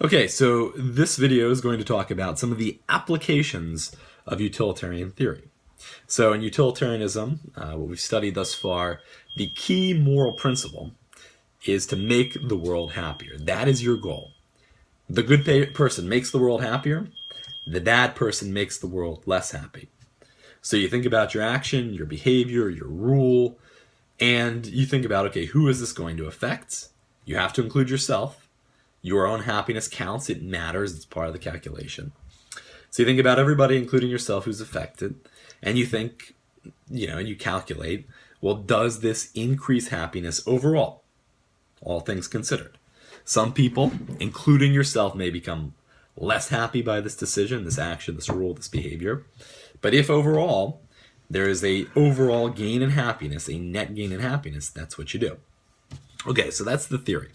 Okay, so this video is going to talk about some of the applications of utilitarian theory. So in utilitarianism, what we've studied thus far, the key moral principle is to make the world happier. That is your goal. The good person makes the world happier. The bad person makes the world less happy. So you think about your action, your behavior, your rule, and you think about, okay, who is this going to affect? You have to include yourself. Your own happiness counts. It matters. It's part of the calculation. So you think about everybody, including yourself, who's affected, and you think, and you calculate, well, does this increase happiness overall? All things considered. Some people, including yourself, may become less happy by this decision, this action, this rule, this behavior. But if overall there is a overall gain in happiness, a net gain in happiness, that's what you do. Okay, so that's the theory.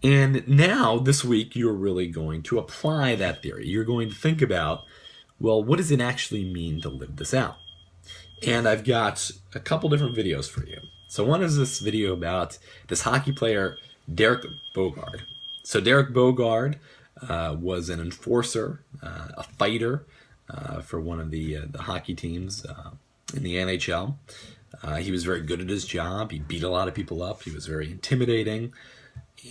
And now, this week, you're really going to apply that theory. You're going to think about, well, what does it actually mean to live this out? And I've got a couple different videos for you. So one is this video about this hockey player, Derek Boogaard. So Derek Boogaard was an enforcer, a fighter for one of the hockey teams in the NHL. He was very good at his job. He beat a lot of people up. He was very intimidating.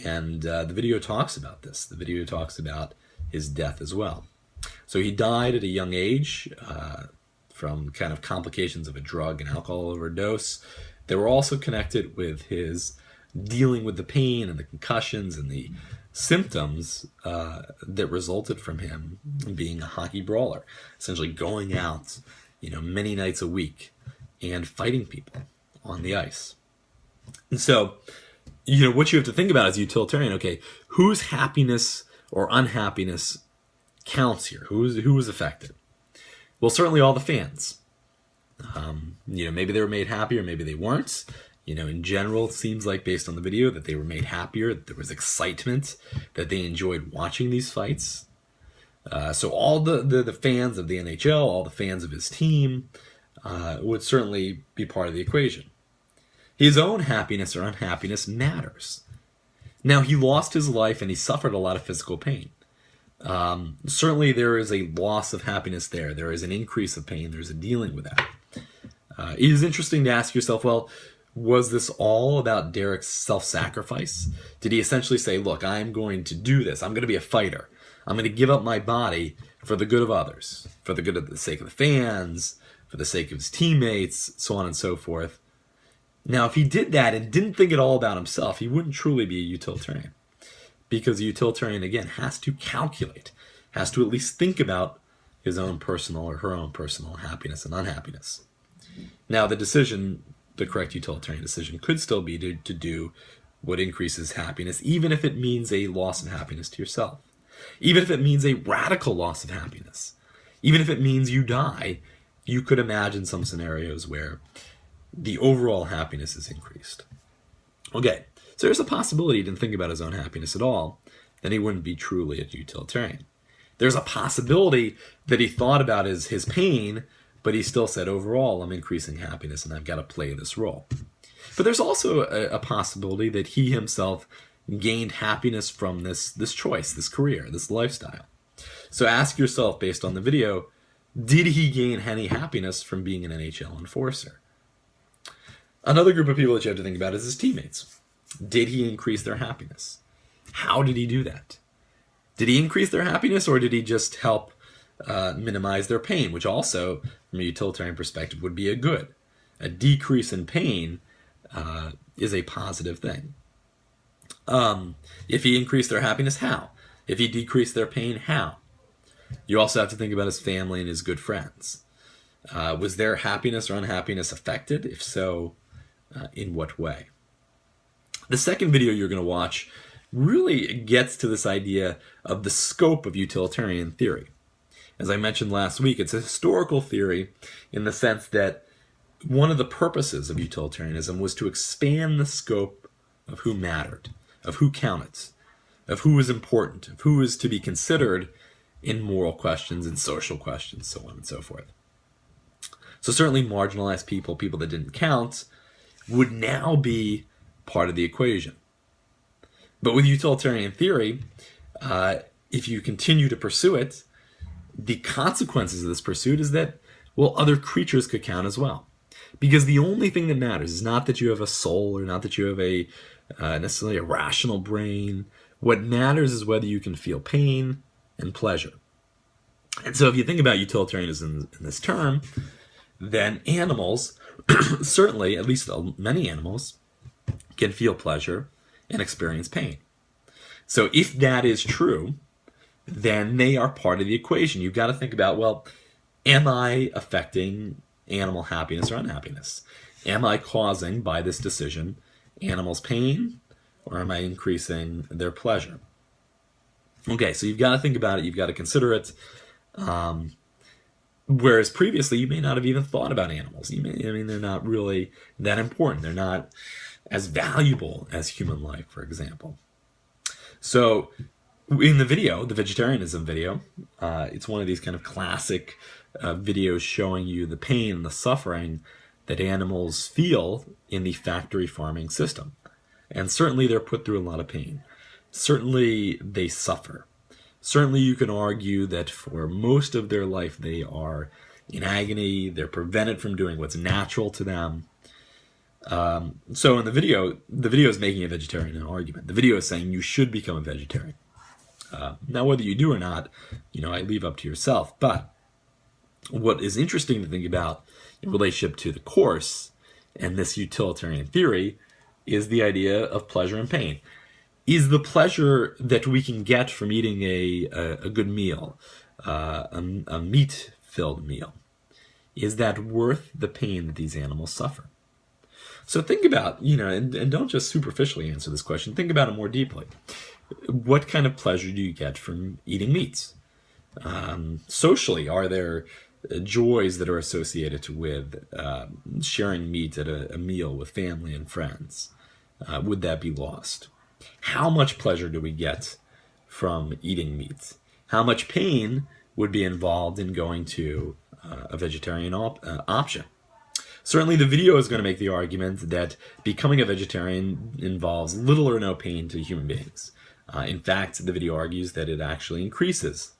And the video talks about this. The video talks about his death as well. So he died at a young age from kind of complications of a drug and alcohol overdose. They were also connected with his dealing with the pain and the concussions and the symptoms that resulted from him being a hockey brawler, essentially going out, many nights a week and fighting people on the ice. And so, what you have to think about as a utilitarian, okay, whose happiness or unhappiness counts here? Who was affected? Well, certainly all the fans. Maybe they were made happier, maybe they weren't. In general, it seems like based on the video that they were made happier, that there was excitement, that they enjoyed watching these fights. So all the fans of the NHL, all the fans of his team would certainly be part of the equation. His own happiness or unhappiness matters. Now, he lost his life and he suffered a lot of physical pain. Certainly there is a loss of happiness there. There is an increase of pain. There's a dealing with that. It is interesting to ask yourself, well, was this all about Derek's self-sacrifice? Did he essentially say, look, I'm going to do this. I'm going to be a fighter. I'm going to give up my body for the good of others, for the sake of the fans, for the sake of his teammates, so on and so forth. Now, if he did that and didn't think at all about himself, he wouldn't truly be a utilitarian. Because a utilitarian, again, has to calculate, has to at least think about his own personal or her own personal happiness and unhappiness. Now, the correct utilitarian decision could still be to do what increases happiness, even if it means a loss of happiness to yourself. Even if it means a radical loss of happiness. Even if it means you die, you could imagine some scenarios where the overall happiness is increased. Okay, so there's a possibility he didn't think about his own happiness at all, then he wouldn't be truly a utilitarian. There's a possibility that he thought about his pain, but he still said, overall, I'm increasing happiness and I've got to play this role. But there's also a possibility that he himself gained happiness from this choice, this career, this lifestyle. So ask yourself, based on the video, did he gain any happiness from being an NHL enforcer? Another group of people that you have to think about is his teammates. Did he increase their happiness? How did he do that? Did he increase their happiness, or did he just help minimize their pain, which also, from a utilitarian perspective, would be a good. A decrease in pain is a positive thing. If he increased their happiness, how? If he decreased their pain, how? You also have to think about his family and his good friends. Was their happiness or unhappiness affected? If so, in what way? The second video you're going to watch really gets to this idea of the scope of utilitarian theory. As I mentioned last week, it's a historical theory in the sense that one of the purposes of utilitarianism was to expand the scope of who mattered, of who counted, of who was important, of who was to be considered in moral questions and social questions, so on and so forth. So certainly marginalized people, people that didn't count, would now be part of the equation. But with utilitarian theory, if you continue to pursue it, the consequences of this pursuit is that, well, other creatures could count as well. Because the only thing that matters is not that you have a soul or not that you have a necessarily a rational brain. What matters is whether you can feel pain and pleasure. And so if you think about utilitarianism in this term, then animals, certainly, at least many animals, can feel pleasure and experience pain. So if that is true, then they are part of the equation. You've got to think about, well, am I affecting animal happiness or unhappiness? Am I causing, by this decision, animals' pain, or am I increasing their pleasure? Okay, so you've got to think about it. You've got to consider it. Whereas previously, you may not have even thought about animals. They're not really that important. They're not as valuable as human life, for example. So in the video, the vegetarianism video, it's one of these kind of classic videos showing you the pain and the suffering that animals feel in the factory farming system. And certainly they're put through a lot of pain. Certainly they suffer. Certainly you can argue that for most of their life they are in agony, they're prevented from doing what's natural to them. So in the video is making a vegetarian argument. The video is saying you should become a vegetarian. Now whether you do or not, I leave up to yourself. But what is interesting to think about in relationship to the Course and this utilitarian theory is the idea of pleasure and pain. Is the pleasure that we can get from eating a good meal, a meat-filled meal, is that worth the pain that these animals suffer? So think about, and don't just superficially answer this question, think about it more deeply. What kind of pleasure do you get from eating meats? Socially, are there joys that are associated with sharing meat at a meal with family and friends? Would that be lost? How much pleasure do we get from eating meat? How much pain would be involved in going to a vegetarian option? Certainly the video is going to make the argument that becoming a vegetarian involves little or no pain to human beings. In fact, the video argues that it actually increases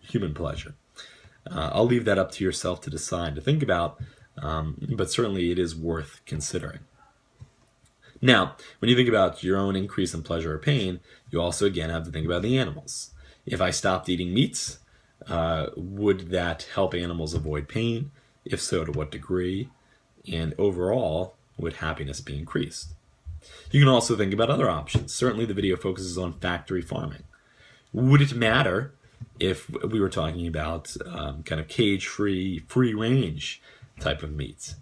human pleasure. I'll leave that up to yourself to decide, to think about, but certainly it is worth considering. Now, when you think about your own increase in pleasure or pain, you also, again, have to think about the animals. If I stopped eating meats, would that help animals avoid pain? If so, to what degree? And overall, would happiness be increased? You can also think about other options. Certainly the video focuses on factory farming. Would it matter if we were talking about kind of cage-free, free-range type of meats?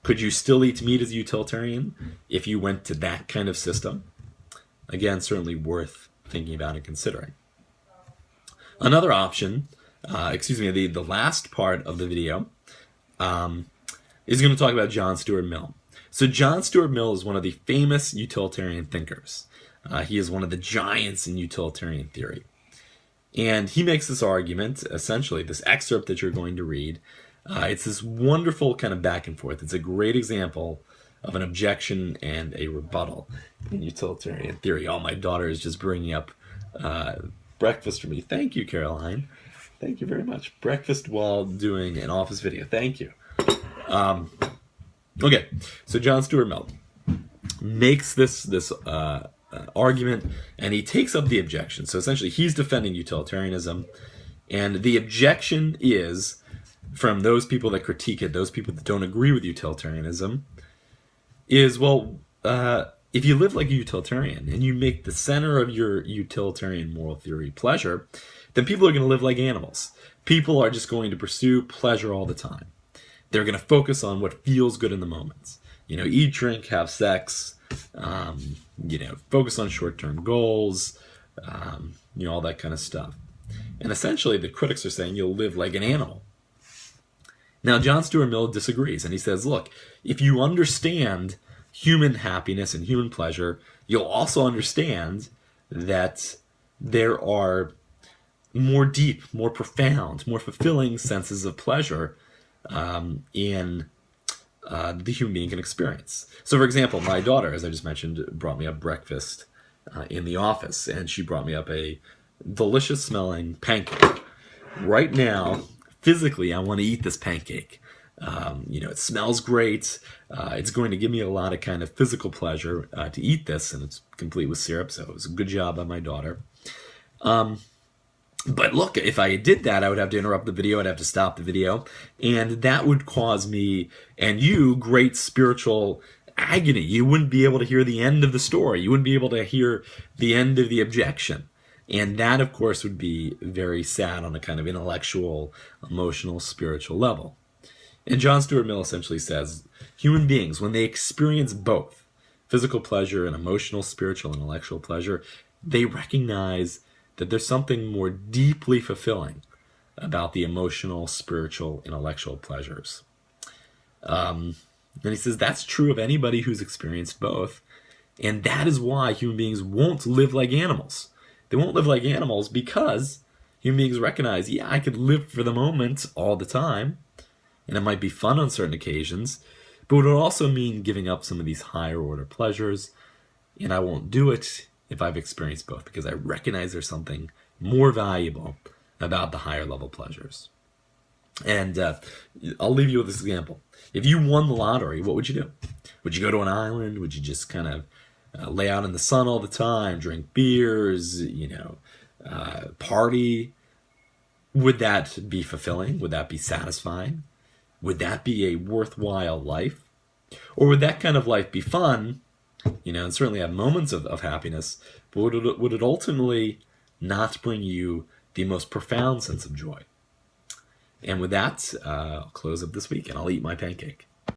Could you still eat meat as a utilitarian if you went to that kind of system? Again, certainly worth thinking about and considering. Another option, the last part of the video is going to talk about John Stuart Mill. So John Stuart Mill is one of the famous utilitarian thinkers. He is one of the giants in utilitarian theory. And he makes this argument, essentially, this excerpt that you're going to read. It's this wonderful kind of back and forth. It's a great example of an objection and a rebuttal in utilitarian theory. Oh, my daughter is just bringing up breakfast for me. Thank you, Caroline. Thank you very much. Breakfast while doing an office video. Thank you. Okay, so John Stuart Mill makes this argument, and he takes up the objection. So essentially, he's defending utilitarianism, and the objection is from those people that critique it, those people that don't agree with utilitarianism, is, well, if you live like a utilitarian and you make the center of your utilitarian moral theory pleasure, then people are going to live like animals. People are just going to pursue pleasure all the time. They're going to focus on what feels good in the moment. Eat, drink, have sex, focus on short-term goals, all that kind of stuff. And essentially, the critics are saying you'll live like an animal. Now, John Stuart Mill disagrees, and he says, look, if you understand human happiness and human pleasure, you'll also understand that there are more deep, more profound, more fulfilling senses of pleasure in the human being can experience. So, for example, my daughter, as I just mentioned, brought me up breakfast in the office, and she brought me up a delicious smelling pancake. Right now, physically, I want to eat this pancake. It smells great. It's going to give me a lot of kind of physical pleasure to eat this, and it's complete with syrup, so it was a good job by my daughter. But look, if I did that, I would have to interrupt the video. I'd have to stop the video. And that would cause me and you great spiritual agony. You wouldn't be able to hear the end of the story. You wouldn't be able to hear the end of the objection. And that, of course, would be very sad on a kind of intellectual, emotional, spiritual level. And John Stuart Mill essentially says, human beings, when they experience both physical pleasure and emotional, spiritual, intellectual pleasure, they recognize that there's something more deeply fulfilling about the emotional, spiritual, intellectual pleasures. And he says that's true of anybody who's experienced both. And that is why human beings won't live like animals. They won't live like animals because human beings recognize, yeah, I could live for the moment all the time, and it might be fun on certain occasions, but it would also mean giving up some of these higher order pleasures, and I won't do it if I've experienced both, because I recognize there's something more valuable about the higher level pleasures. And I'll leave you with this example. If you won the lottery, what would you do? Would you go to an island? Would you just kind of lay out in the sun all the time, drink beers, party? Would that be fulfilling? Would that be satisfying? Would that be a worthwhile life? Or would that kind of life be fun, and certainly have moments of happiness, but would it ultimately not bring you the most profound sense of joy? And with that, I'll close up this week and I'll eat my pancake.